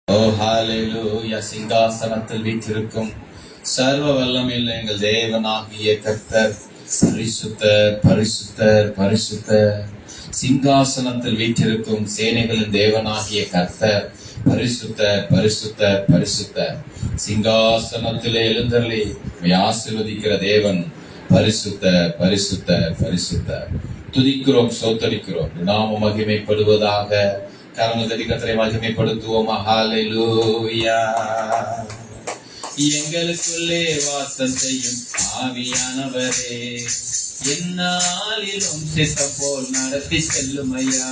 ஓ ஹalleluya. சிங்காசனத்தில் வீற்றிருக்கும் சர்வ வல்லமையுள்ள எங்கள் தேவனாகிய கர்த்தர் பரிசுத்தர் பரிசுத்தர் பரிசுத்தர். சிங்காசனத்தில் வீற்றிருக்கும் சேனைகளின் தேவனாகிய கர்த்தர் பரிசுத்தர் பரிசுத்தர் பரிசுத்தர். சிங்காசனத்திலே எழுந்தருளி ஆசீர்வதிக்கிற தேவன் பரிசுத்தர் பரிசுத்தர் பரிசுத்தர். துதிக்கிறோம், சோத்தரிக்கிறோம். நாம மகிமைப்படுவதாக. கரங்களை கர்த்தரை மகிமைப்படுத்துவோம். ஹalleluya. எங்களுக்குள்ளே வாசம் செய்யும் ஆவியானவரே, எந்நாளிலும் சித்தம் போல் நடத்தி செல்லும் ஐயா.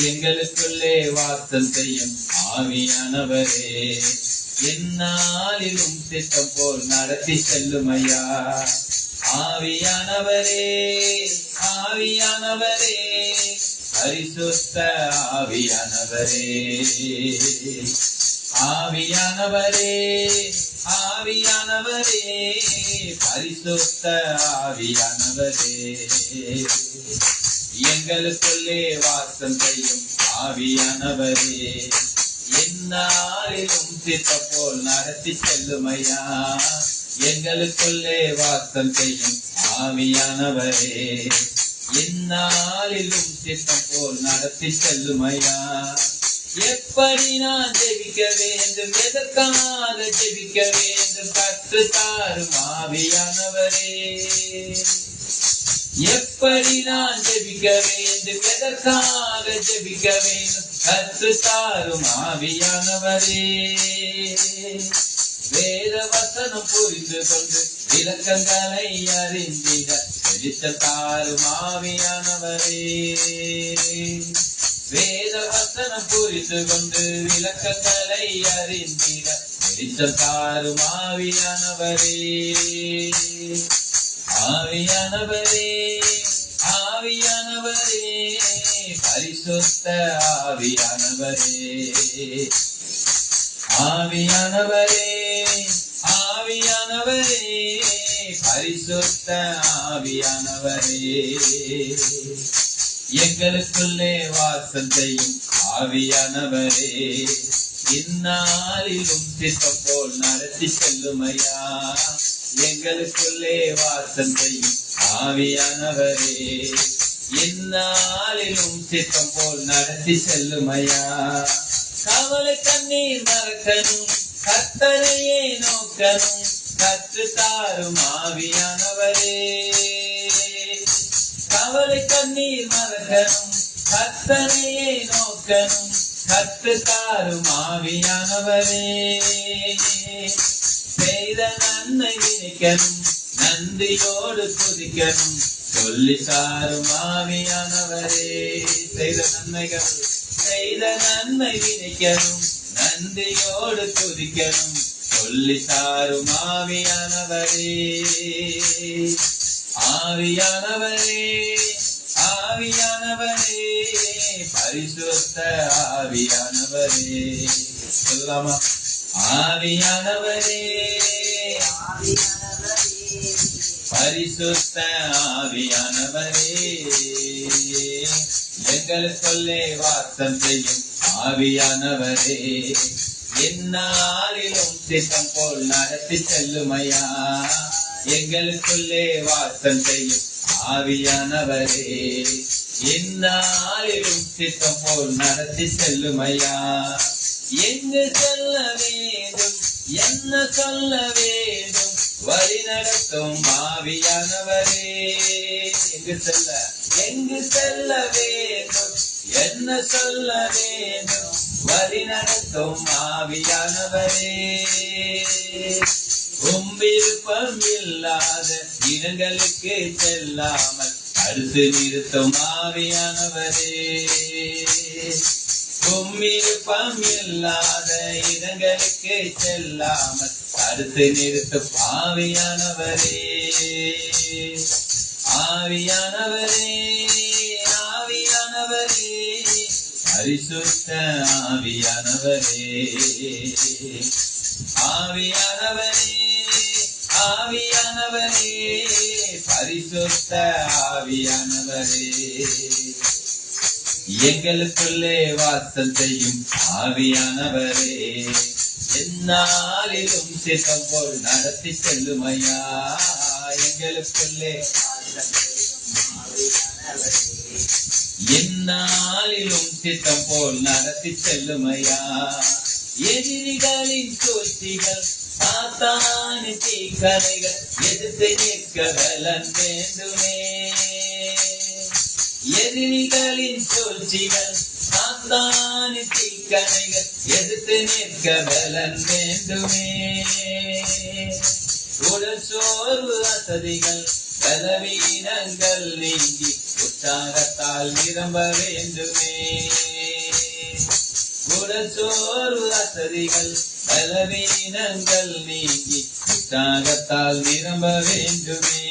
எங்களுக்குள்ளே வாசம் செய்யும் ஆவியானவரே, எந்நாளிலும் சித்தம் போல் நடத்தி செல்லும் ஐயா. ஆவியானவரே ஆவியானவரே பரிசுத்த ஆவியானவரே, ஆவியானவரே ஆவியானவரே பரிசுத்த ஆவியானவரே. எங்களுக்குள்ளே வாசம் செய்யும் ஆவியானவரே, எந்நாளிலும் சித்தம் போல் நடத்தி செல்லும் ஐயா. எங்களுக்குள்ளே வாசம் செய்யும் ஆவியானவரே, எந்நாளிலும் சித்தம் போல் நடத்தி செல்லும் ஐயா. எப்படி நான் ஜெபிக்க வேண்டும், எதற்காக ஜெபிக்க வேண்டும், கற்று தாரும் ஆவியானவரே. எப்படி நான் ஜெபிக்க வேண்டும், எதற்காக ஜெபிக்க வேண்டும், கற்று தாரும் ஆவியானவரே. வேத வசனம் புரிந்து கொண்டு விளக்கங்களை அறிந்திட வெளிச்சம் தாரும் ஆவியானவரே. வேத வசனம் புரிந்து கொண்டு விளக்கங்களை அறிந்திட வெளிச்சம் தாரும் ஆவியானவரே. ஆவியானவரே ஆவியானவரே பரிசுத்த ஆவியானவரே, ஆவியானவரே ஆவியானவரே பரிசுத்த ஆவியானவரே. எங்களுக்குள்ளே வாசம் செய்யும் ஆவியானவரே, இந்நாளிலும் சித்தம் போல் நடத்தி செல்லும் ஐயா. எங்களுக்குள்ளே வாசம் செய்யும் ஆவியானவரே, இந்நாளிலும் சித்தம் போல் நடத்தி செல்லும் ஐயா. கவலை கண்ணீர் மறக்கணும், கர்த்தரையே நோக்கணும், கற்று தாரும் ஆவியானவரே. கவலை கண்ணீர் மறக்கணும், கர்த்தரையே நோக்கணும், கற்று தாரும் ஆவியானவரே. செய்த நன்மை நினைக்கணும், நன்றியோடு துதிக்கணும், சொல்லி தாரும் ஆவியானவரே. செய்த நன்மைகள் செய்த நன்மை நினைக்கணும், நன்றியோடு துதிக்கணும், சொல்லி தாரும் ஆவியானவரே. ஆவியானவரே ஆவியானவரே பரிசுத்த ஆவியானவரே. சொல்லாமா? ஆவியானவரே பரிசுத்த ஆவியானவரே. எங்களுக்குள்ளே வாசம் செய்யும் ஆவியானவரே, எந்நாளிலும் சித்தம் போல் நடத்தி செல்லும் ஐயா. எங்களுக்குள்ளே வாசம் செய்யும் ஆவியானவரே, எந்நாளிலும் சித்தம் போல் நடத்தி செல்லும் ஐயா. எங்கு செல்ல வேண்டும், என்ன சொல்ல வேண்டும், வழி நடத்தும் ஆவியானவரே. எங்கு செல்ல வேண்டும், என்ன சொல்ல வேண்டும், வழி நடத்தும் ஆவியானவரே. விருப்பம் இல்லாத இடங்களுக்கு செல்லாமல் அடுத்து நிறுத்தும் ஆவியானவரே. விருப்பம் இல்லாத இடங்களுக்கு செல்லாமல் அடுத்து நிறுத்தும் ஆவியானவரே. ஆவியானவரே ஆவியானவரே பரிசுத்த ஆவியானவரே. ஆவியானவரே ஆவியானவரே பரிசுத்த ஆவியானவரே. எங்களுக்குள்ளே வாசம் செய்யும் ஆவியானவரே, எந்நாளிலும் சித்தம் போல் நடத்தி செல்லுமையா. எங்களுக்குள்ளே எந்நாளிலும் சித்தம் போல் நடத்தி செல்லுமையா. எதிரிகளின் சூழ்ச்சிகள் சாத்தானின் தீக்கணைகள் எதிர்த்து நிற்க பலன் வேண்டுமே. எதிரிகளின் சூழ்ச்சிகள் சாத்தானின் தீக்கணைகள் எதிர்த்து நிற்க பலன் வேண்டுமே. உடல் சோர்வு அசதிகள் பலவீனங்கள் நீங்கி உற்சாகத்தால் நிரம்ப வேண்டுமே. உடல் சோர்வு அசதிகள் பலவீனங்கள் நீங்கி உற்சாகத்தால் நிரம்ப வேண்டுமே.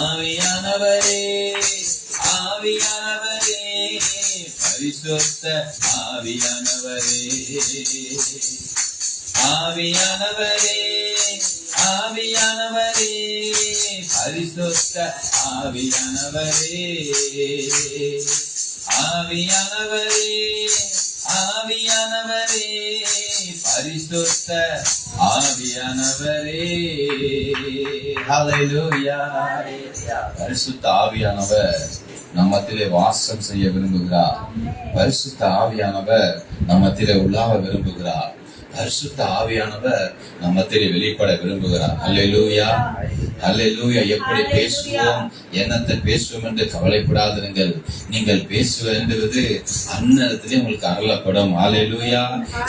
ஆவியானவரே, ஆவியானவரே, பரிசுத்த ஆவியானவரே, ஆவியானவரே, ஆவியானவரே, பரிசுத்த ஆவியானவரே, ஆவியானவரே, ஆவியானவரே, பரிசுத்த ஆவியானவரே. ஹல்லேலூயா. பரிசுத்த ஆவியானவர் நம்மத்திலே வாசம் செய்ய விரும்புகிறார். பரிசுத்த ஆவியானவர் நம்மத்திலே உள்ளாக விரும்புகிறார். பரிசுத்த ஆவியானவர் நம்மத்திலே வெளிப்பட விரும்புகிறார். அல்லேலூயா, அல்லேலூயா. எப்படி பேசுவோம், என்னத்தை பேசுவோம் என்று கவலைப்படாதிருங்கள். நீங்கள் பேசுவது அந்நேரத்திலே உங்களுக்கு அருளப்படும். அல்லேலூயா.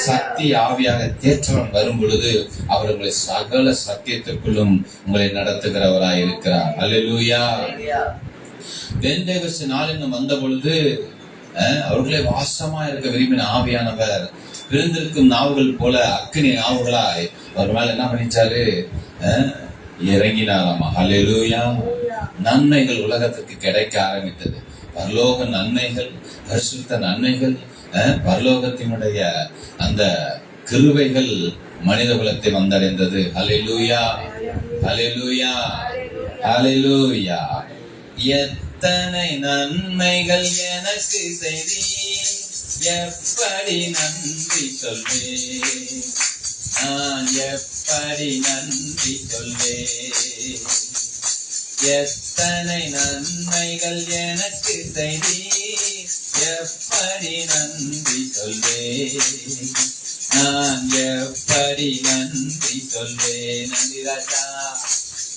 சக்தி ஆவியாக தேற்றவன் வரும் பொழுது அவர் உங்களை சகல சத்தியத்துக்குள்ளும் உங்களை நடத்துகிறவராய் இருக்கிறார். அல்லேலூயா. பெந்தேகோஸ்து நாள் இன்னும் வந்த பொழுது அவர்களே வாசமா இருக்க விரும்பின ஆவியானவர் பிறந்திருக்கும் நாவுகள் போல அக்கினி நாவுகளாய் அவர் மேல என்ன பண்ணிச்சாரு, இறங்கினாராமா. அல்லேலூயா. நன்மைகள் உலகத்துக்கு கிடைக்க ஆரம்பித்தது. பரலோக நன்மைகள், பரிசுத்த நன்மைகள், பரலோகத்தினுடைய அந்த கிருபைகள் மனித குலத்தை வந்தடைந்தது. அல்லேலூயா, அல்லேலூயா, அல்லேலூயா. எத்தனை நன்மைகள் எனக்கு செய்தீர், எப்படி நன்றி சொல்வேன், நான் எப்படி நன்றி சொல்வேன். எத்தனை நன்மைகள் எனக்கு செய்தீர், எப்படி நன்றி சொல்வேன், நான் எப்படி நன்றி சொல்வேன். நன்றி ராஜா,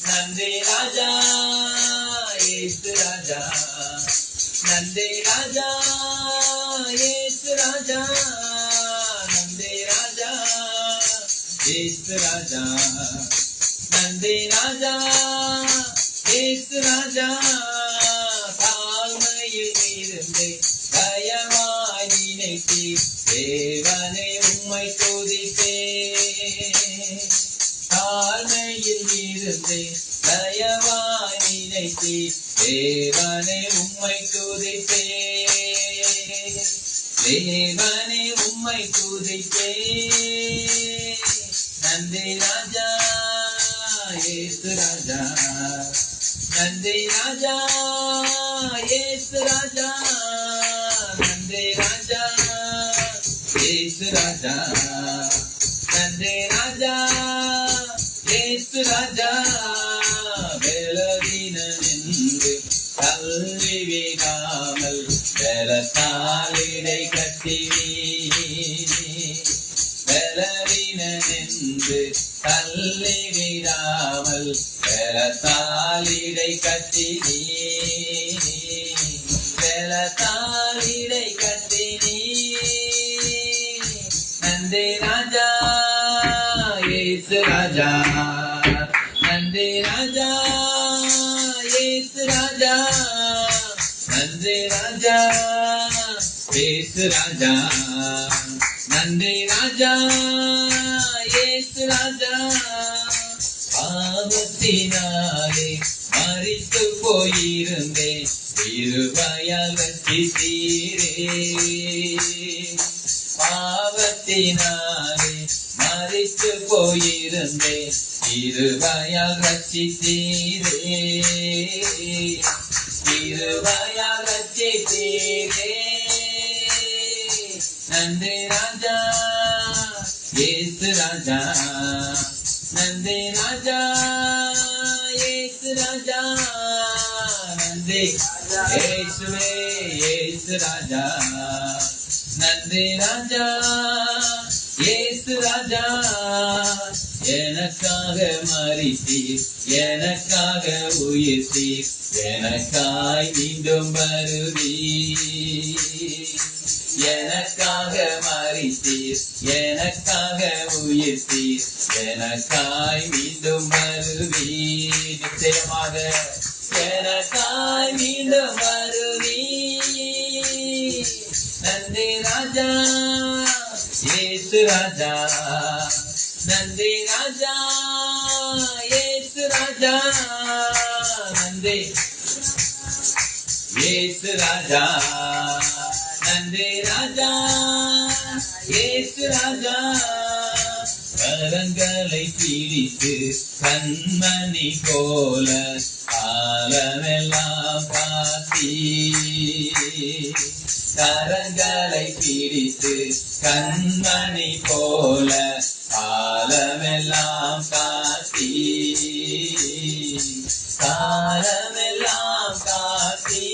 நன்றி ராஜா, இயேசு ராஜா, நன்றி ராஜா, இயேசு ராஜா, நன்றி ராஜா, இயேசு ராஜா, நன்றி ராஜா, இயேசு ராஜா. தாழ்மையில் இருந்து தயவாய் நினைத்து தேவனே உம்மை துதிப்பேன். தாழ்மையில் இருந்து தயவாய் நினைத்து தேவனே உம்மை துதிப்பேன். தேவனே உம்மை துதிப்பேன். நன்றி ராஜா, இயேசு ராஜா, நன்றி ராஜா, இயேசு ராஜா, நன்றி ராஜா, இயேசு ராஜா, நன்றி ராஜா, இயேசு ராஜா. பலவீனமென்று தள்ளிவிடாமல் பலத்தாலிடை கட்டினீர். பலவீனமென்று தள்ளிவிடாமல் பலத்தாலிடை கட்டினீர். பலத்தாலிடை கட்டினீர். நன்றி ராஜா, இயேசு ராஜா, நன்றி ராஜா, இயேசு ராஜா, நன்றி ராஜா, இயேசு ராஜா, நன்றி ராஜா, இயேசு ராஜா. பாவத்தினாலே மரித்து போயிருந்தேன், கிருபையால் ரட்சித்தீரே. பாவத்தினாலே மரித்து போயிருந்தேன், கிருபையால் ரட்சித்தீரே, கிருபையால் ரட்சித்தீரே. நன்றி ராஜா இயேசு ராஜா, நன்றி ராஜா இயேசு ராஜா, நன்றி இயேசுவே இயேசு ராஜா, நன்றி ராஜா இயேசு ராஜா. எனக்காக மரித்தீர், எனக்காக உயிர்த்தீர், எனக்காய் மீண்டும் வருவீர். எனக்காக மரித்தீர், எனக்காக உயிர்த்தீர், எனக்காய் மீண்டும் வருவீர். நிச்சயமாக எனக்காய் மீண்டும் வருவீர். நன்றி ராஜா இயேசு ராஜா, நன்றி ராஜா இயேசு ராஜா, நன்றி இயேசு ராஜா, நன்றி ராஜா இயேசு ராஜா. கரங்களை பிடித்து கண்மணி போல காலமெல்லாம் காத்தி, கரங்களை பிடித்து கண்மணி போல காலமெல்லாம் காத்தி, காலமெல்லாம் காத்தி.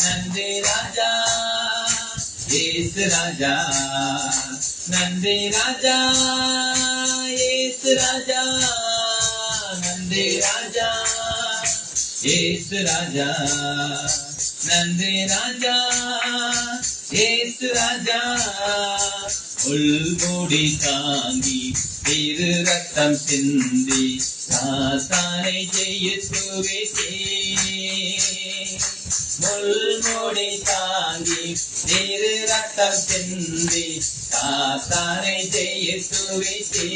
நன்றி ராஜா இயேசு ராஜா, நன்றி ராஜா இயேசு ராஜா, நன்றி ராஜா இயேசு ராஜா, நன்றி ராஜா இயேசு ராஜா. உள்மூடி தாங்கி திரு ரத்தம் சிந்தி சாத்தானை ஜெயித்துவிட்டே, முள்மூடி தாங்கி திரு ரத்தம் சிந்தி சாத்தானை ஜெயித்துவிட்டே,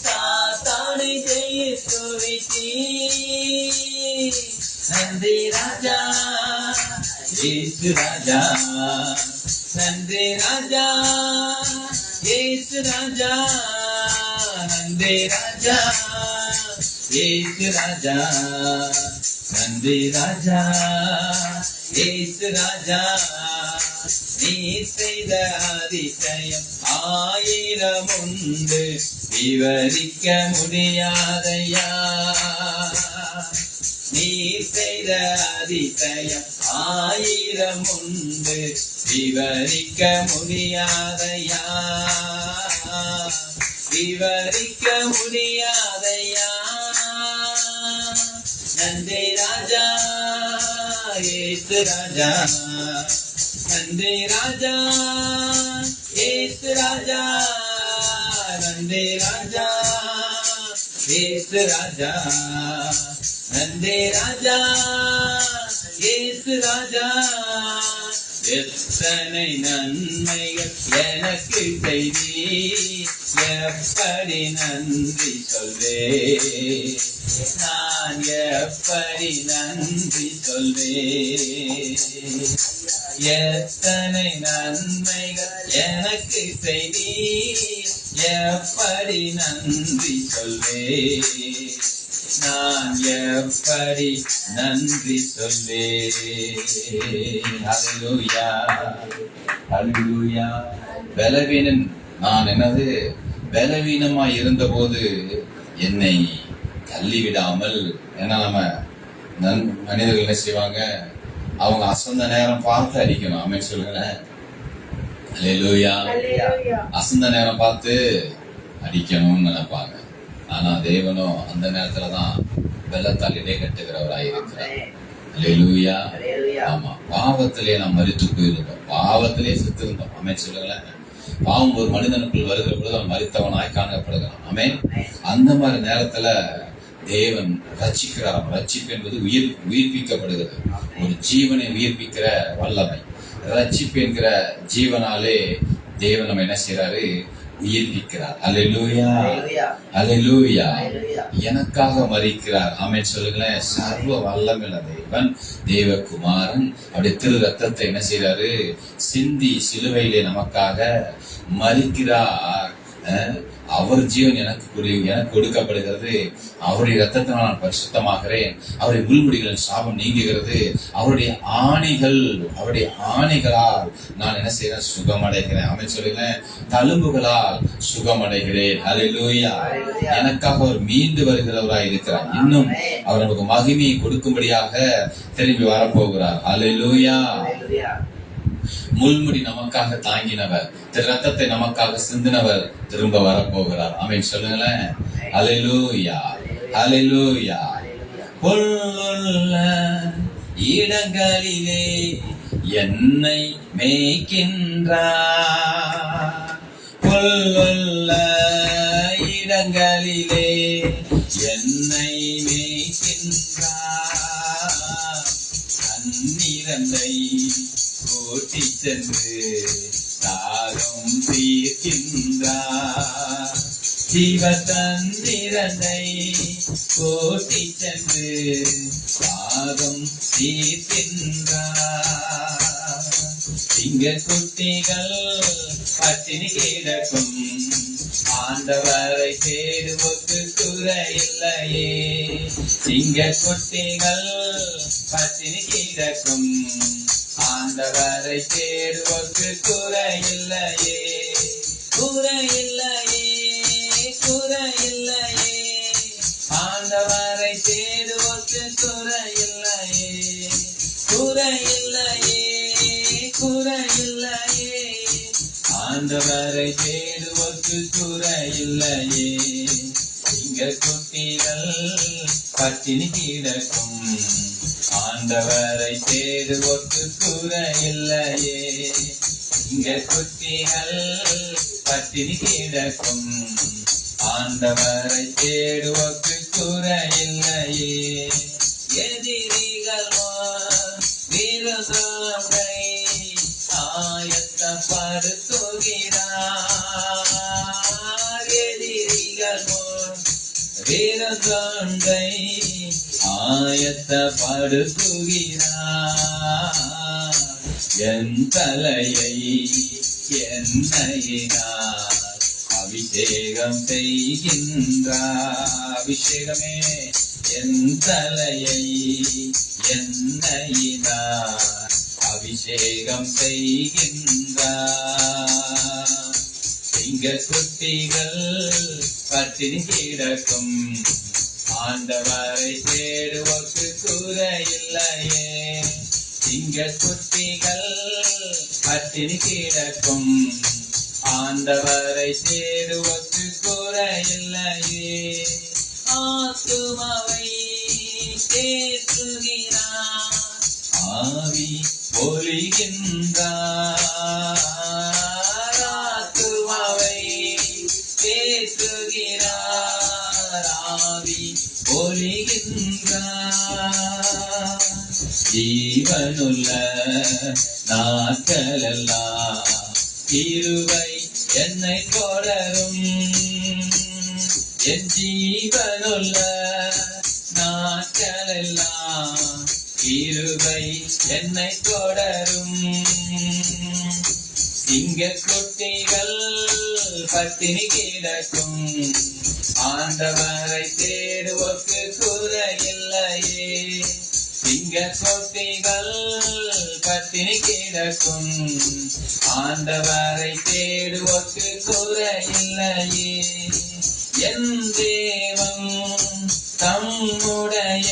சாத்தானை ஜெயித்துவிட்டே. நன்றி ராஜா இயேசு ராஜா, நன்றி ராஜா இயேசு ராஜா, நன்றி ராஜா இயேசு ராஜா, நன்றி ராஜா இயேசு ராஜா. நீ செய்த அதிசயம் ஆயிரம் உண்டு, விவரிக்க முடியாதையா. நீ செய்த அதிசயம் ஆயிரம் உண்டு, விவரிக்க முடியாதையா, விவரிக்க முடியாதையா. நன்றி ராஜா இயேசு ராஜா, நன்றி ராஜா இயேசு ராஜா, நன்றி ராஜா இயேசு ராஜா, நன்றி ராஜா இயேசு ராஜா. எத்தனை நன்மைகள் எனக்கு செய்தி, எப்படி நன்றி சொல்வே, நான் எப்படி நன்றி சொல்வே. எத்தனை நன்மைகள் எனக்கு செய்தி, எப்படி நன்றி சொல்வே, நான் எப்படி நன்றி சொல்வே. ஹல்லேலூயா ஹல்லேலூயா. பலவீனன் நான், என்னது பலவீனமாய் இருந்தபோது என்னை தள்ளிவிடாமல். ஏன்னா நம்ம மனிதர்கள் என்ன செய்வாங்க, அவங்க அசந்த நேரம் பார்த்து அடிக்கணும். ஆமென் சொல்லுங்களேன். ஹல்லேலூயா. அசந்த நேரம் பார்த்து அடிக்கணும்னு நினைப்பாங்க. ஆனா தேவனோ அந்த நேரத்துலதான் பலத்தால் இடை கட்டுகிறவராய் இருக்கிறார். ஹல்லேலூயா. ஆமா, பாவத்திலே நாம் மரித்து போயிருந்தோம், பாவத்திலே செத்து இருந்தோம். ஆமென் சொல்லுங்களேன். பாவம் ஒரு மனிதனுக்குள் வருகிற பொழுது அவன் மரித்தவனாய் காணப்படுகிறான். ஆமென். அந்த மாதிரி நேரத்துல தேவன் ரட்சிக்கிறார். ரட்சிப்பு என்பது உயிர்ப்பிக்கப்படுகிறது, ஒரு ஜீவனை உயிர்ப்பிக்கிற வல்லமை. ரட்சிப்பு என்கிற ஜீவனாலே தேவன் நம்ம என்ன செய்யறாரு, உயிர்ப்பிக்கிறார். அல்லேலூயா அல்லேலூயா. எனக்காக மரிக்கிறார். ஆமென் சொல்லுங்களேன். சர்வ வல்லமையுள்ள தேவன், தேவகுமாரன் அப்படி திரு ரத்தத்தை என்ன செய்யறாரு, சிந்தி சிலுவையிலே நமக்காக மரிக்கிறார். அவர் ஜீவன் எனக்கு கொடுக்கப்படுகிறது. அவருடைய ரத்தத்தினால் நான் பரிசுத்தமாகிறேன். அவருடைய முள்முடிகளின் சாபம் நீங்குகிறது. அவருடைய ஆணிகளால் நான் என்ன செய்யறேன்? சுகமடைகிறேன். அவன் சொல்லுங்க, தழும்புகளால் சுகமடைகிறேன். அல்லேலூயா. எனக்காக அவர் மீண்டு வருகிறவராய் இருக்கிறார். இன்னும் அவர் நமக்கு மகிமையை கொடுக்கும்படியாக திரும்பி வரப்போகிறார். அல்லேலூயா. முள்முடி நமக்காக தாங்கினவர், ரத்தத்தை நமக்காக சிந்தினவர் திரும்ப வரப்போகிறார். ஆமென் சொல்லுங்களேன். அல்லேலூயா, அல்லேலூயா. பொல்லுள்ள இடங்களிலே என்னை மேய்க்கின்றார். பொல்லுள்ள இடங்களிலே என்னை மேய்க்கின்றார். தண்ணீரண்டை ஓட்டி சென்று தாகம் தீர்க்கின்றார். ஜீவ தண்ணீரண்டை ஓட்டி சென்று தாகம் தீர்க்கின்றார். சிங்க குட்டிகள் பட்டினி கிடக்கும், ஆண்டவரை தேடுவோக்கு குறையில்லையே. சிங்க குட்டிகள் பட்டினி கிடக்கும், ஆண்டவரை தேடுவோக்கு குறையில்லையே. குறையில்லையே, குறையில்லையே. ஆண்டவரை தேடுவோக்கு குறையில்லையே. குறையில்லையே, குறையில்லையே. ஆண்டவரை தேடுவோக்கு குறையில்லையே. சிங்க குட்டிகள் பட்டினி கிடக்கும், ஆண்டவரை தேடுவோக்கு குறையில்லையே. சிங்க குட்டிகள் பட்டினி கிடக்கும், ஆண்டவரை தேடுவோக்கு குறையில்லையே. எதிரிகள் விருந்தோரை ஆயத்தப்படுத்துகிறார். எதிரிகள் விருந்தோரை ஆயத்தப்படுத்துகிறார். என் தலையை எண்ணெயினால் அபிஷேகம் செய்கின்றார். அபிஷேகமே என் தலையை எண்ணெயினால் அபிஷேகம் செய்கின்றார். சிங்க குட்டிகள் பட்டினி கிடக்கும், ஆண்டவரை தேடுவோக்கு குறையில்லையே. சிங்க குட்டிகள் பட்டினி கிடக்கும், ஆண்டவரை தேடுவோக்கு குறையில்லையே. ஆத்துமாவை தேற்றுகிறார், ஆவி பொழிகின்றார். ஆத்துமாவை தேற்றுகிறார், ஆவி பொழிகின்றார். ஜீவனுள்ள நாட்களெல்லாம் கிருபை என்னை தொடரும். என் ஜீவனுள்ள நாட்களெல்லாம் கிருபை என்னை தொடரும். சிங்க குட்டிகள் பட்டினி கிடக்கும், ஆண்டவரை தேடுவோக்கு குறையில்லையே. சிங்க குட்டிகள் பட்டினி கிடக்கும், ஆண்டவரை தேடுவோக்கு குறையில்லையே. என் தேவன் தம்முடைய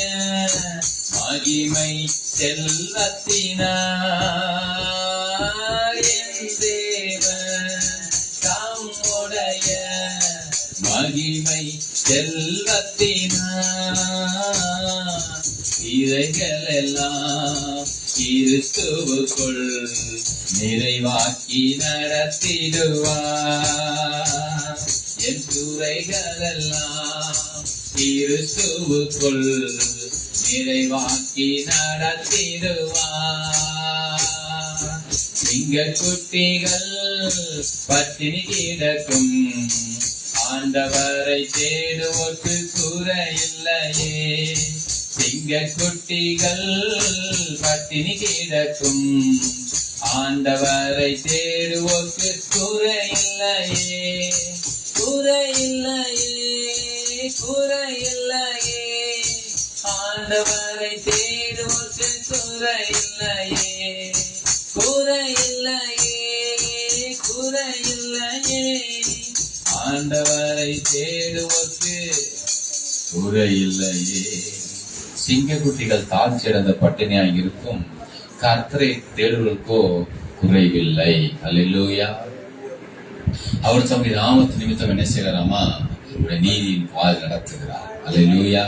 மகிமை செல்வத்தினார். என் தேவன் தம்முடைய மகிமை செல்வத்தினார். இவைகள் எல்லாம் கிறிஸ்துவுக்குள் நிறைவாக்கி நடத்திடுவார். என் துறைகள் எல்லாம் கிறிஸ்துவுக்குள் நிறைவாக்கி நடத்திடுவார். சிங்க குட்டிகள் பட்டினி கிடக்கும், ஆண்டவரை தேடுவோக்கு குறையில்லையே. சிங்க குட்டிகள் பட்டினி கிடக்கும், ஆண்டவரை தேடுவோக்கு குறையில்லையே. குறையில்லையே குறையில்லையே, ஆண்டவரை தேடுவோர்க்கு குறையில்லையே குறையில்லையே குறையில்லையே, ஆண்டவரை தேடுவோர்க்கு குறையில்லையே. சிங்கக்குட்டிகள் தாழ்ச்சி அடைந்த பட்டினியாய் இருக்கும், கர்த்தரை தேடுவதற்கோ குறைவில்லை. அல்லேலூயா. அவர் தம்முடைய நாமத்து நிமித்தம் என்ன செய்யறாமா? நீதியின் பால் நடத்துகிறார். அல்லேலூயா.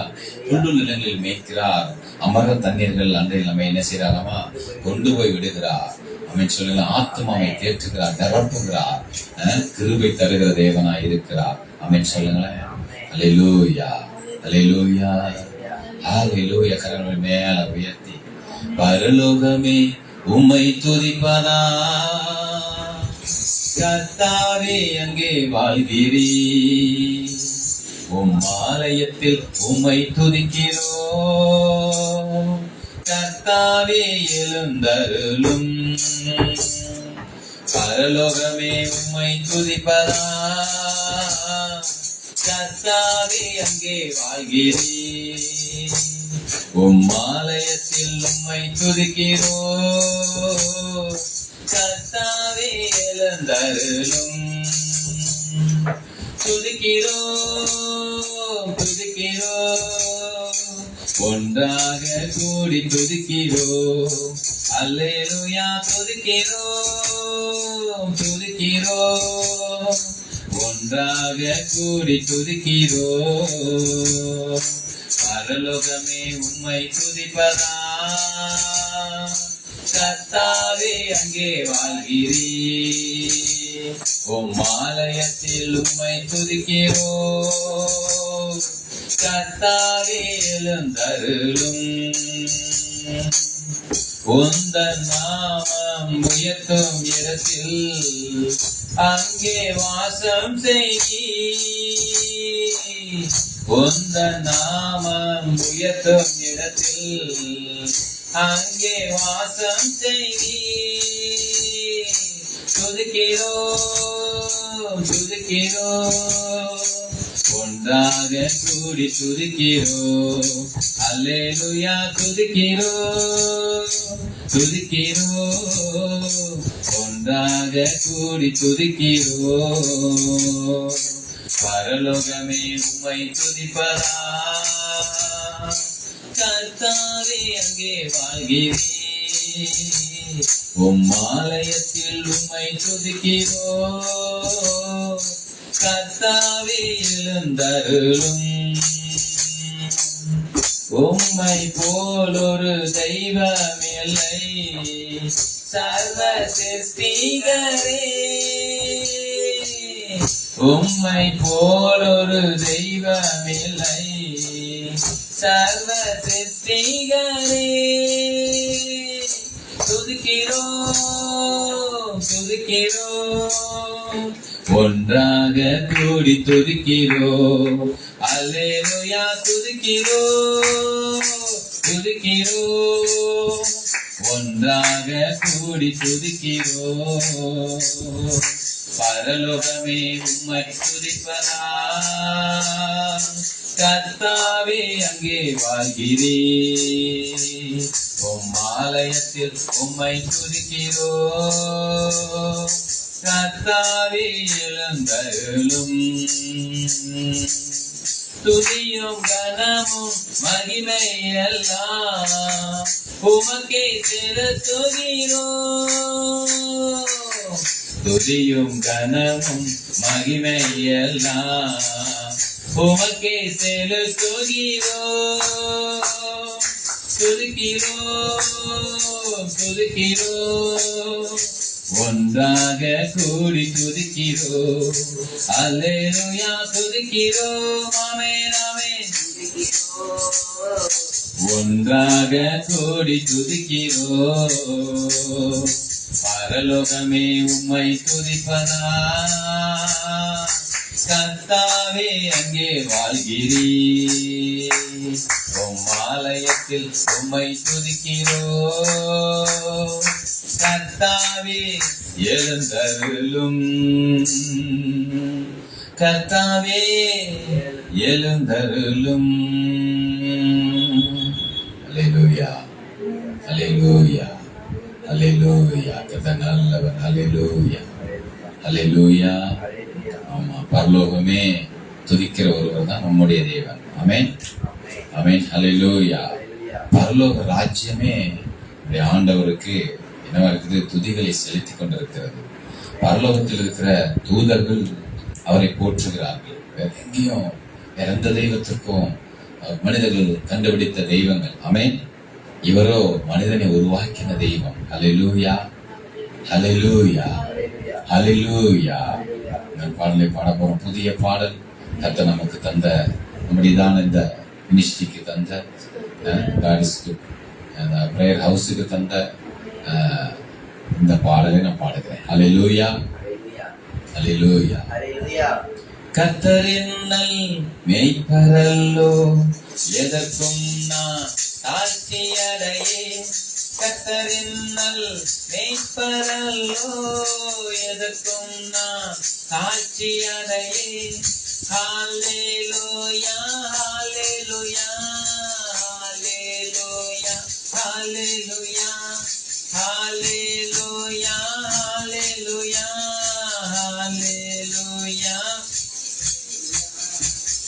புல்லு நிலங்களில் மேய்க்கிறார், அமர்ந்த தண்ணீர்கள் அன்றையில் நம்ம என்ன செய்யறாராமா? கொண்டு போய் விடுகிறார். அவன் சொல்லுங்க, ஆத்மாவை தேற்றுகிறார், நிரப்புகிறார், கிருபை தருகிற தேவனாய் இருக்கிறார். அவன் சொல்லுங்களேன். அல்லேலூயா அல்லேலூயா அல்லேலூயா. கரங்களை மேல உயர்த்தி, பரலோகமே உம்மை துதிப்பதா, கர்த்தாவே அங்கே வாழ்கிறீ, உம் ஆலயத்தில் உம்மை துதிக்கிறோ, கர்த்தாவே எழுந்தருளும், பரலோகமே உம்மை துதிப்பதா, கர்த்தாவே அங்கே வாழ்கிறீ, உம் ஆலயத்தில் உம்மை துதிக்கிறோ, கர்த்தாவே எழுந்தருளும், துதிக்கிறோம் துதிக்கிறோம், ஒன்றாக கூடி துதிக்கிறோம். அல்லேலூயா. துதிக்கிறோம் துதிக்கிறோம், ஒன்றாக கூடி துதிக்கிறோம். பரலோகமே உம்மை துதிப்பதா, கர்த்தாவே அங்கே வாழ்கிறீ, உம் ஆலயத்தில் உம்மை துதிக்கிறோ, கர்த்தாவே எழுந்தருளும், உந்தன் நாமம் உயர்த்தும் இடத்தில் அங்கே வாசம் செய்வீர், உந்தன் நாமம் உயர்த்தும் இடத்தில் அங்கே வாசம் செய்வீர். துதிக்கிறோம் துதிக்கிறோம், ஒன்றாக கூடி துதிக்கிறோம். அல்லேலூயா. துதிக்கிறோம் துதிக்கிறோம், ஒன்றாக கூடி துதிக்கிறோம். பரலோகமே உம்மை துதிப்பதா, கர்த்தாவே அங்கே வாழ்கிறீ, உம் ஆலயத்தில் உம்மை துதிக்கிறோ, கர்த்தாவே எழுந்தருளும், உம்மை போல் ஒரு தெய்வம் இல்லை, சர்வ சிருஷ்டிகரே, உம்மை போல் ஒரு தெய்வம் இல்லை, சர்வ சிருஷ்டிகரே. துதிக்கிறோம் துதிக்கிறோம், ஒன்றாக கூடி துதிக்கிறோம். அல்லேலூயா. துதிக்கிறோம் துதிக்கிறோம், ஒன்றாக கூடி துதிக்கிறோம். பரலோகமே உம்மை துதிப்பதா, கர்த்தாவே அங்கே வாழ்கிறீ, உம் ஆலயத்தில் உம்மை துதிக்கிறோ, கர்த்தாவே எழுந்தருளும். துதியும் கனமும் மகிமை எல்லாம் உமக்கே செலுத்துகிறோம். துதியும் கனமும் மகிமை எல்லாம் உமக்கே செலுத்துகிறோம். துதிக்கிறோம் துதிக்கிறோம், ஒன்றாக கூடி துதிக்கிறோம். அல்லேலூயா. துதிக்கிறோம். ஆமென் ஆமென். ஒன்றாக கூடி துதிக்கிறோம். பரலோகமே உம்மை துதிப்பதா, கர்த்தாவே அங்கே வாழ்கிறீ, உம் ஆலயத்தில் உம்மை துதிக்கிறோ, கர்த்தாவே எழுந்தருளும். கர்த்தாவே எழுந்தருளும். அல்லேலூயா, அல்லேலூயா, அல்லேலூயா. கர்த்தர் நல்லவர். அல்லேலூயா, அல்லேலூயா. ஆமா, பரலோகமே துதிக்கிற ஒருவர் தான் நம்முடைய தேவன். ஆமென், ஆமென், அல்லேலூயா. பரலோக ராஜ்யமே ஆண்டவருக்கு என்னவா இருக்குது? துதிகளை செலுத்தி கொண்டிருக்கிறது. பரலோகத்தில் இருக்கிற தூதர்கள் அவரை போற்றுகிறார்கள். வேற எங்கேயும் வேற எந்த தெய்வத்திற்கும் மனிதர்கள் கண்டுபிடித்த தெய்வங்கள். ஆமென். இவரோ மனிதனை உருவாக்கின தெய்வம். அல்லேலூயா, அல்லேலூயா, அல்லேலூயா. நான் பாடலை பாட போறோம். புதிய பாடல் கர்த்தர் நமக்கு தந்த, நம்முடையதான இந்த மினிஸ்ட்ரிக்கு தந்த, பிரேயர் ஹவுஸுக்கு தந்த இந்த பாடலை நான் பாடுகிறேன். அல்லேலூயா, அல்லேலூயா. கர்த்தரின் நல் மேய்ப்பரல்லோ, எதற்கும் நான் தாழ்ச்சியடையேன். கர்த்தரின் நல் மேய்ப்பரல்லோ, எதற்கும் நான் தாழ்ச்சியடையேன். ஹல்லேலூயா, ஹல்லேலூயா, ஹல்லேலூயா, ஹல்லேலூயா, ஹல்லேலூயா, ஹல்லேலூயா, ஹல்லேலூயா.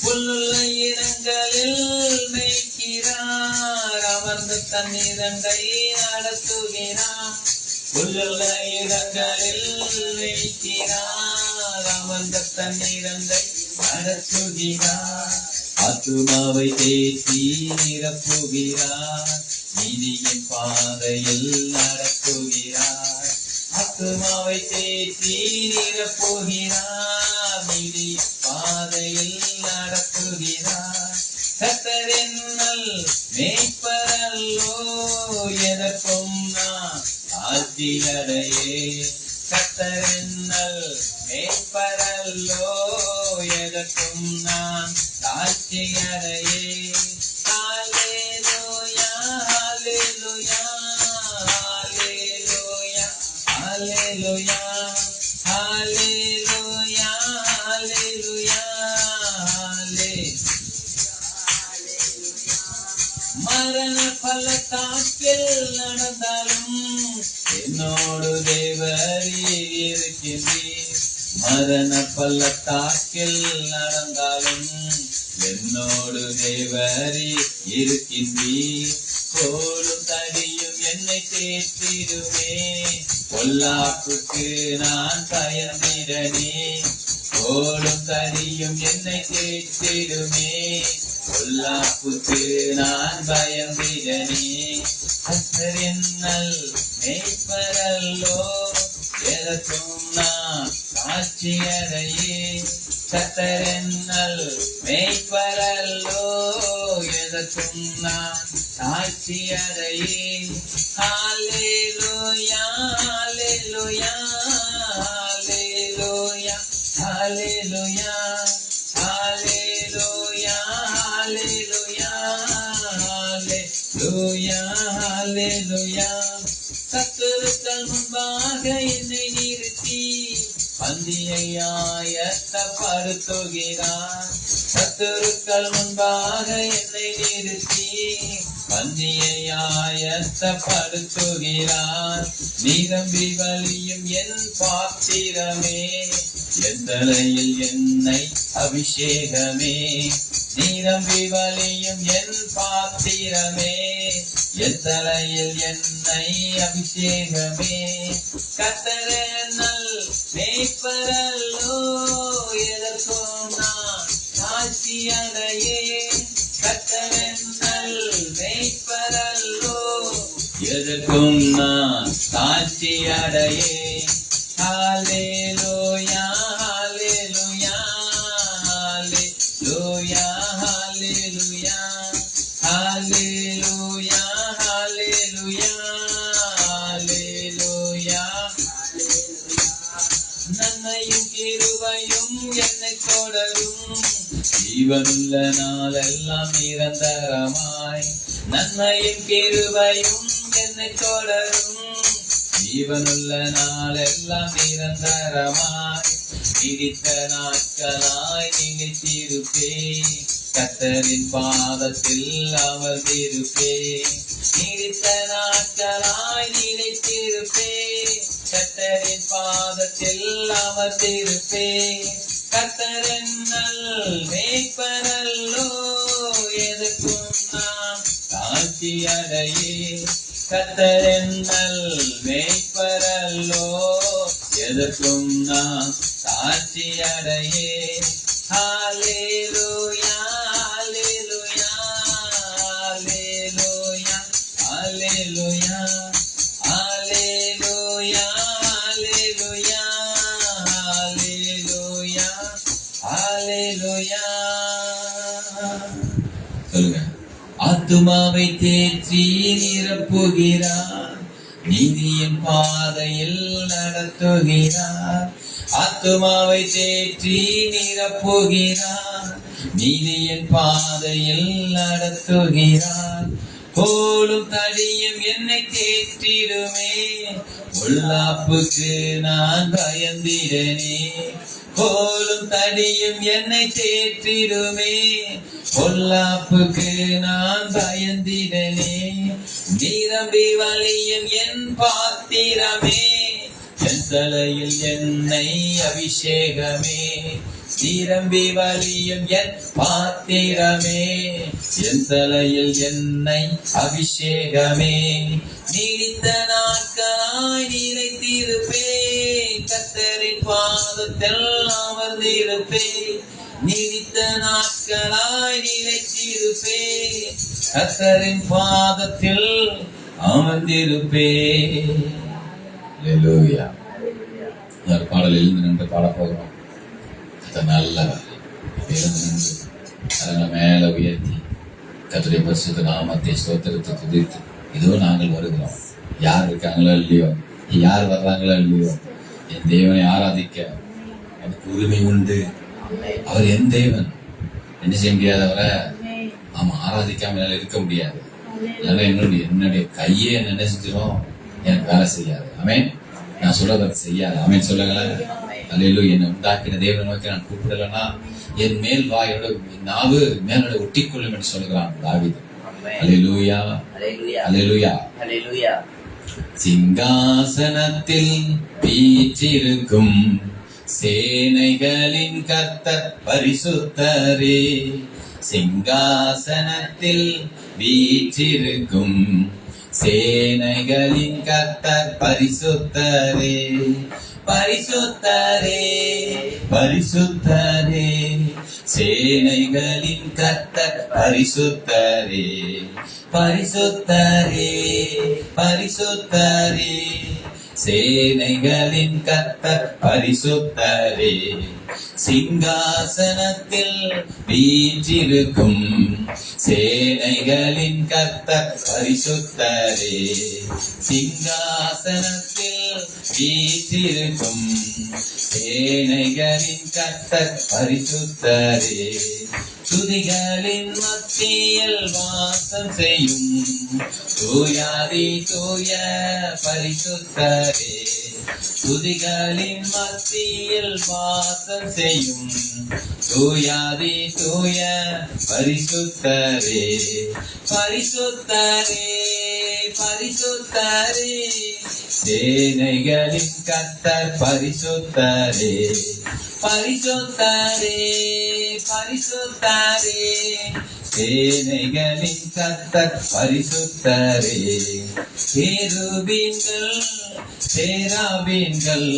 புல்லுள்ள இடங்களில் மேய்க்கிறார், அமர்ந்து தண்ணீரண்டை நடத்துகிறார். புல்லுள்ள இடங்களில் மேய்க்கிறார், அமர்ந்த தண்ணீரண்டை நடத்துகிறார். ஆத்துமாவை தேற்றி நிரப்புகிறார், நீதியின் பாதையில் நடத்துகிறார். ஆத்துமாவை தேற்றி நிரப்புகிறார், நீதியின் பாதையில் நடத்துகிறார். கர்த்தரின் நல் மேய்ப்பரல்லோ, எதற்கும் நான் தாழ்ச்சியடையேன். கர்த்தரின் நல் மேய்ப்பரல்லோ, எதற்கும் நான் தாழ்ச்சியடையேன். ஹல்லேலூயா, ஹல்லேலூயா, ஹல்லேலூயா, ஹல்லேலூயா, ஹல்லேலூயா, ஹல்லேலூயா, ஹல்லேலூயா. மரண பள்ளத்தாக்கில் நடந்தாலும் என்னோடு தேவரீர் இருக்கின்றீர். மரண பள்ளத்தாக்கில் நடந்தாலும் என்னோடு தேவரீர் இருக்கின்றீர். கோலும் தடியும் என்னை தேற்றிடுமே, பொல்லாப்புக்கு நான் பயந்திடனே. கோலும் தடியும் என்னை தேற்றிடுமே, பொல்லாப்புக்கு நான் பயந்திடனே. கர்த்தரின் நல் மேய்ப்பரல்லோ, எதற்கும் நான் தாழ்ச்சியடையேன். கர்த்தரின் நல் மேய்ப்பரல்லோ, எதற்கும் நான் தாழ்ச்சியடையேன். ஹல்லேலூயா, ஹல்லேலூயா, ஹல்லேலூயா, ஹல்லேலூயா, ஹல்லேலூயா, ஹல்லேலூயா, ஹல்லேலூயா, ஹல்லேலூயா. சத்துருக்கள் முன்பாக என்னை நிறுத்தி பந்தியை ஆயத்தப்படுத்துகிறார். சத்துருக்கள் முன்பாக என்னை நிறுத்தி பந்தியை ஆயத்தப்படுத்துகிறார். நிரம்பி வழியும் என் பாத்திரமே, என் தலையில் எண்ணெய் அபிஷேகமே. நிரம்பி வழியும் என் பாத்திரமே, என் தலையில் எண்ணெய் அபிஷேகமே. கர்த்தரின் நல் மேய்ப்பரல்லோ, எதற்கும் நான் தாழ்ச்சியடையேன். கர்த்தரின் நல் மேய்ப்பரல்லோ, எதற்கும் நான் தாழ்ச்சியடையேன். ஹல்லேலூயா, ஹல்லேலூயா, ஹல்லேலூயா, ஹல்லேலூயா, ஹல்லேலூயா, ஹல்லேலூயா, ஹல்லேலூயா. நன்மையும் கிருபையும் என்னை தொடரும், ஜீவனுள்ள நாளெல்லாம் நிரந்தரமாய். நன்மையும் கிருபையும் என்னை தொடரும், ஜீவனுள்ள நாளெல்லாம் நிரந்தரமாய். நீடித்த நாட்களாய் நிலைத்திருப்பேன். கர்த்தரின் பாதத்தில் அமர்ந்திருப்பேன். நீடித்த நாட்களாய் நிலைத்திருப்பேன். கர்த்தரின் பாதத்தில் அமர்ந்திருப்பேன். கர்த்தரின் மேய்ப்பரல்லோ, எதற்கும் நான் தாழ்ச்சி அடையேன். கர்த்தரின் மேய்ப்பரல்லோ, எதற்கும் நான் தாழ்ச்சி அடையேன். ஹல்லேலூயா, ஹல்லேலூயா, ஹல்லேலூயா, ஹல்லேலூயா, ஹல்லேலூயா, ஹல்லேலூயா, ஹல்லேலூயா, ஹல்லேலூயா. சொல்லுங்க. ஆத்துமாவை தேற்றி நிரப்புகிறார், நீதியின் பாதையில் நடத்துகிறார். ஆத்துமாவை தேற்றி நிரப்புகிறார், நீதியின் பாதையில் நடத்துகிறார். கோலும் தடியும் என்னை தேற்றிடுமே, பொல்லாப்புக்கு நான் பயந்திடனே. கோலும் தடியும் என்னை தேற்றிடுமே, பொல்லாப்புக்கு நான் பயந்திடனே. நிரம்பி வழியும் என் பாத்திரமே, என் தலையில் எண்ணெய் அபிஷேகமே. நிரம்பி வழியும் என் பாத்திரமே, என் தலையில் எண்ணெய் அபிஷேகமே. நீடித்த நாட்களாய் நிலைத்திருப்பேன். கர்த்தரின் பாதத்தில் அமர்ந்திருப்பேன். நீடித்த நாட்களாய் நிலைத்திருப்பேன். கர்த்தரின் பாதத்தில் அமர்ந்திருப்பேன். அல்லேலூயா. ஒரு பாடல் எழுந்து நின்று பாடப் போகிறோம். கர்த்தர் நல்லவர். எழுந்து நின்று அதனை மேல உயர்த்தி கர்த்தருடைய பரிசுத்த நாமத்தை ஸ்தோத்திரத்தை துதித்து இதோ நாங்கள் வருகிறோம். யார் இருக்காங்களோ இல்லையோ, யார் வர்றாங்களோ இல்லையோ, என் தேவனை ஆராதிக்க அதுக்கு உரிமை உண்டு. அவர் என் தேவன், என்ன செய்ய முடியாது அவரை. ஆமா, ஆராதிக்காம என்னால இருக்க முடியாது. அதனால என்னுடைய கையே என்ன செஞ்சிடும், எனக்கு வேலை செய்யாது. ஆமென். நான் சொல்றதை செய்யாது. ஆமென் சொல்லுங்களேன். அல்லேலூயா. என்னை உண்டாக்கின தேவனை நோக்கி நான் கூப்பிடலன்னா என் மேல் வா, என்னோட நாவு மேலோட ஒட்டிக்கொள்ளும் என்று சொல்லுகிறான் தாவீது. அல்லேலூயா, அல்லேலூயா, அல்லேலூயா. சிங்காசனத்தில் வீற்றிருக்கும் சேனைகளின் கர்த்தர் பரிசுத்தரே. சிங்காசனத்தில் வீற்றிருக்கும் சேனைகளின் கர்த்தர் பரிசுத்தரே. பரிசுத்தரே, பரிசுத்தரே, சேனைகளின் கர்த்தர் பரிசுத்தரே. பரிசுத்தரே, பரிசுத்தரே, சேனைகளின் கர்த்தர் பரிசுத்தரே. சிங்காசனத்தில் வீற்றிருக்கும் சேனைகளின் கர்த்தர் பரிசுத்தரே. சிங்காசனத்தில் வீற்றிருக்கும் சேனைகளின் கர்த்தர் பரிசுத்தரே. துதிகளின் மத்தியில் வாசம் செய்யும் தூயாதி தூய பரிசுத்தரே. துதிகளின் மத்தியில் வாசம் செய்யும் தூயாதி தூய பரிசுத்தரே. பரிசுத்தரே, பரிசுத்தரே, சேனைகளின் கர்த்தர் பரிசுத்தரே. பரிசுத்தரே, பரிசுத்தரே, சேனைகளின் கர்த்தர் பரிசுத்தரே. கேருபீன்கள் சேராபீன்கள்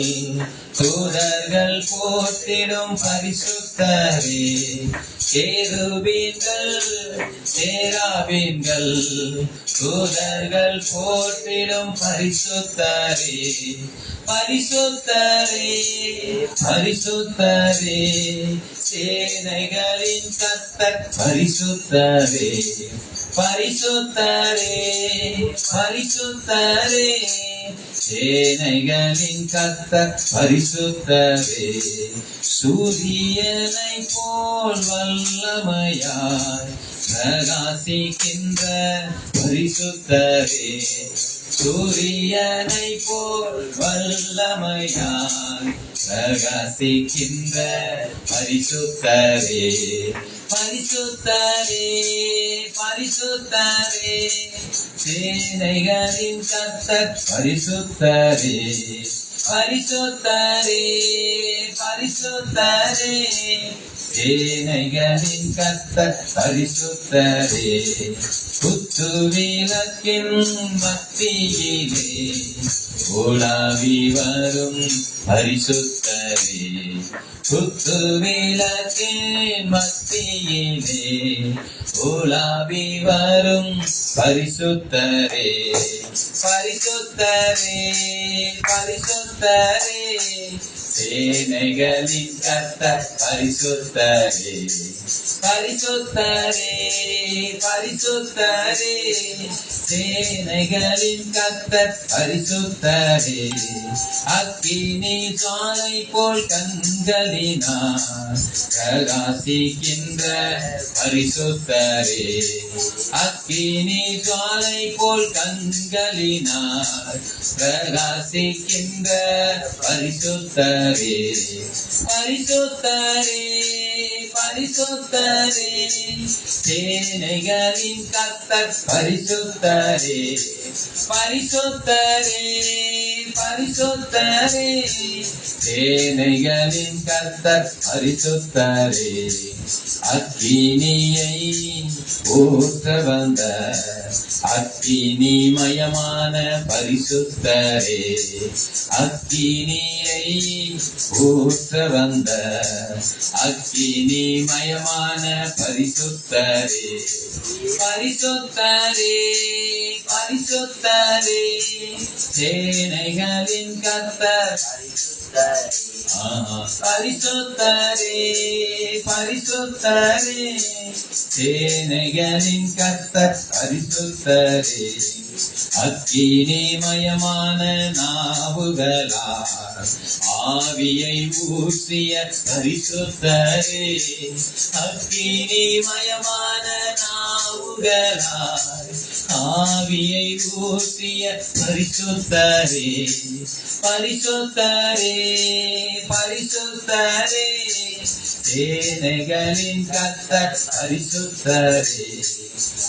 தூதர்கள் போற்றிடும் பரிசுத்தரே. கேருபீன்கள் சேராபீன்கள் தூதர்கள் போற்றிடும் பரிசுத்தரே. பரிசுத்தரே, பரிசுத்தரே, சேனைகளின் கர்த்தர் பரிசுத்தரே. பரிசுத்தரே, பரிசுத்தரே, சேனைகளின் கர்த்தர் பரிசுத்தரே. சூரியனை போல் வல்லமையாய் பிரகாசிக்கின்ற பரிசுத்தரே. சூரியனை போல் வல்லமையாய் பிரகாசிக்கின்ற பரிசுத்தரே, பரிசுத்தரே, பரிசுத்தரே, சேனைகளின் கர்த்தர் பரிசுத்தரே, பரிசுத்தரே, பரிசுத்தரே, சேனைகளின் கர்த்தர் பரிசுத்தரே, குத்துவிளக்கின் மத்தியிலே உலாவி வரும் பரிசுத்தரே, குத்துவிளக்கின் மத்தியிலே உலாவி வரும் பரிசுத்தரே, பரிசுத்தரே, பரிசுத்தரே, சேனைகளின் கர்த்தர் பரிசுத்தரே, பரிசுத்தரே, பரிசுத்தரே, சேனைகளின் கர்த்தர் பரிசுத்தரே, அக்கினி ஜுவாலை போல் கண்களினார் பிரகாசிக்கின்ற பரிசுத்தரே, அக்கினி ஜுவாலை போல் கண்களினார் பிரகாசிக்கின்ற பரிசுத்தரே, பரிசுத்தரே, பரிசுத்தரே, சேனைகளின் கர்த்தர் பரிசுத்தரே, பரிசுத்தரே, பரிசுத்தரே, சேனைகளின் கர்த்தர் பரிசுத்தரே, அக்கினியை ஊற்ற வந்த அக்கினிமயமான பரிசுத்தரே, அக்கினியை ஊற்ற வந்த அக்கினிமயமான பரிசுத்தரே, பரிசுத்தரே, பரிசுத்தரே, சேனைகளின் கர்த்தர் பரிசுத்தரே, பரிசுத்தரே, சேனைகளின் கர்த்தர் பரிசுத்தரே, அக்கினிமயமான நாவுகளார் ஆவியை ஊற்றிய பரிசுத்தரே, அக்கினிமயமான நாவுகளார் ஆவியை ஊற்றிய பரிசுத்தரே, பரிசுத்தரே, பரிசுத்தரே, சேனைகளின் கர்த்தர் பரிசுத்தரே,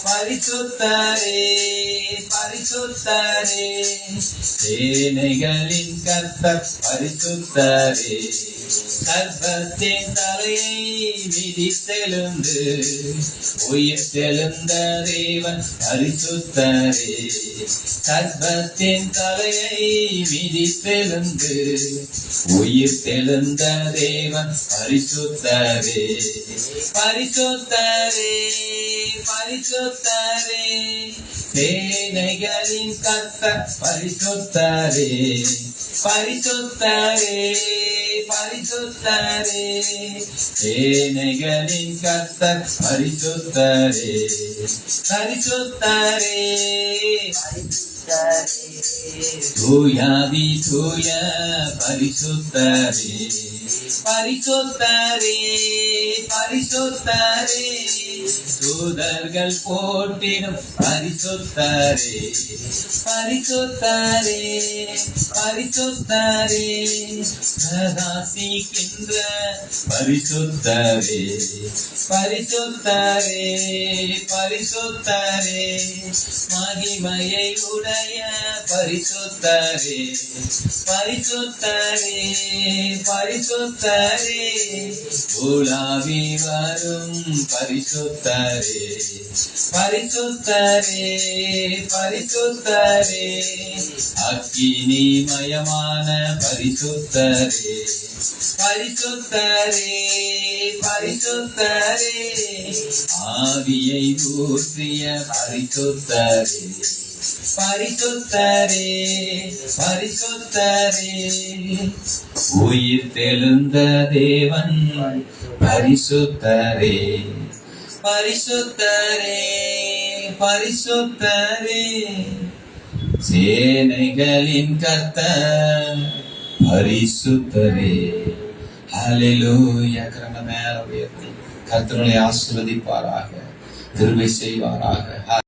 பரிசுத்தரே, பரிசுத்தரே, சேனைகளின் கர்த்தர் பரிசுத்தரே, சர்ப்பத்தின் தலையை மிதித்தெழுந்து உயிர்த்தெழுந்த தேவன் பரிசுத்தரே, சர்ப்பத்தின் தலையை மிதித்தெழுந்து உயிர்த்தெழுந்த தேவன் பரிசுத்தரே, பரிசுத்தரே, பரிசுத்தரே, சேனைகளின் கர்த்தர் பரிசுத்தரே, பரிசுத்தரே, பரிசுத்தரே, சேனைகளின் கர்த்தர் பரிசுத்தரே, பரிசுத்தரே, தூயாதி தூய பரிசுத்தரே, பரிசுத்தரே, பரிசுத்தரே, தூதர்கள் போற்றிடும் பரிசுத்தரே, பரிசுத்தரே, பரிசுத்தரே, பிரகாசிக்கின்ற பரிசுத்தரே, பரிசுத்தரே, பரிசுத்தரே, மகிமையை உடைய பரிசுத்தரே, பரிசுத்தரே, பரிசுத்தரே, உலாவி வரும் பரிசுத்தரே, பரிசுத்தரே, பரிசுத்தரே, அக்கினிமயமான பரிசுத்தரே, பரிசுத்தரே, பரிசுத்தரே, ஆவியை ஊற்றிய பரிசுத்தரே, பரிசுத்தரே, பரிசுத்தரே, உயிர் தெழுந்த தேவன் பரிசுத்தரே, பரிசுத்தரே, பரிசுத்தரே, சேனைகளின் கர்த்தர் பரிசுத்தரே. ஹல்லேலூயா. கரங்களை மேல உயர்த்தி கர்த்தரை ஆசீர்வதிப்பாராக, கிருபை செய்வாராக.